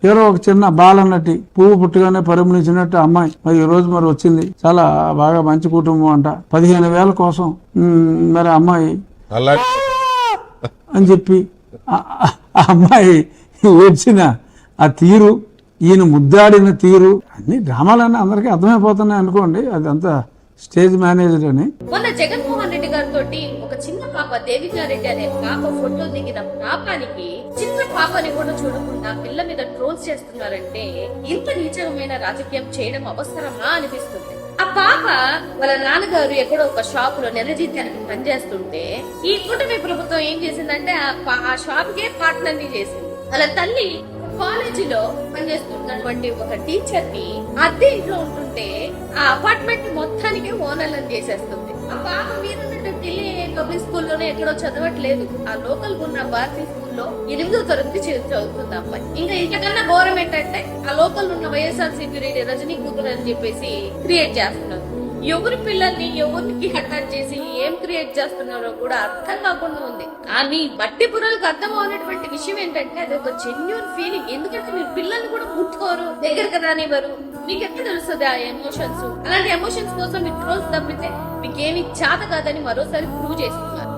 ఎవరో ఒక చిన్న బాలన్నటి పువ్వు పుట్టుగానే పరిమళించినట్టు అమ్మాయి మరి ఈ రోజు మరి వచ్చింది. చాలా బాగా మంచి కుటుంబం అంట. 15,000 కోసం మరి అమ్మాయి అని చెప్పి ఆ అమ్మాయి ఏడ్చిన ఆ తీరు, ఈయన ముద్దాడిన తీరు, అన్ని డ్రామాలన్నీ అందరికీ అర్థమైపోతున్నాయి అనుకోండి. అదంతా స్టేజ్ మేనేజర్ అని. మొన్న జగన్మోహన్ రెడ్డి గారితో ఒక చిన్న పాప దేవికారెడ్డి అనే పాప ఫోటో దిగిన పాపానికి చిన్న పాపని కూడా చూడకుండా పిల్ల మీద ట్రోల్స్ చేస్తున్నారంటే ఇంత నీచమైన రాజకీయం చేయడం అవసరమా అనిపిస్తుంది. ఆ పాప వాళ్ళ నాన్నగారు ఎక్కడో ఒక షాప్ లో నెలజీతానికి పనిచేస్తుంటే ఈ కూటమి ప్రభుత్వం ఏం చేసిందంటే ఆ షాప్ కే పార్ట్నర్ ని చేసింది. వాళ్ళ తల్లి కాలేజీలో పనిచేస్తున్నటువంటి ఒక టీచర్ ని అద్దె ఇంట్లో ఉంటుంటే ఆ అపార్ట్మెంట్ మొత్తానికి ఓనర్లను చేసేస్తుంది. ఆ పాప మీరున్నట్టు ఢిల్లీ పబ్లిక్ స్కూల్లోనే ఎక్కడో చదవట్లేదు. ఆ లోకల్ ఉన్న భారతీయ స్కూల్లో 8వ తరగతి చదువుతుంది అమ్మాయి. ఇంకా ఇంతకన్నా ఘోరం ఏంటంటే ఆ లోకల్ ఉన్న వైఎస్ఆర్సీపీ రెడ్డి రజనీ కూతురు అని చెప్పేసి క్రియేట్ చేస్తున్నారు. ఎవరి పిల్లల్ని ఎవరికి అటాచ్ చేసి ఏం క్రియేట్ చేస్తున్నారో కూడా అర్థం కాకుండా ఉంది. కానీ బట్టి పురాలకు అర్థం అవనటువంటి విషయం ఏంటంటే అది ఒక జెన్యూన్ ఫీలింగ్. ఎందుకంటే మీరు పిల్లల్ని కూడా ముట్టుకోరు, దగ్గరకు రానివ్వరు. మీకు ఎట్లా తెలుస్తుంది ఆ ఎమోషన్స్? అలాంటి ఎమోషన్స్ కోసం మీరు ట్రోల్స్ తప్పితే మీకేమి చేత కాదని మరోసారి ప్రూవ్ చేసుకున్నారు.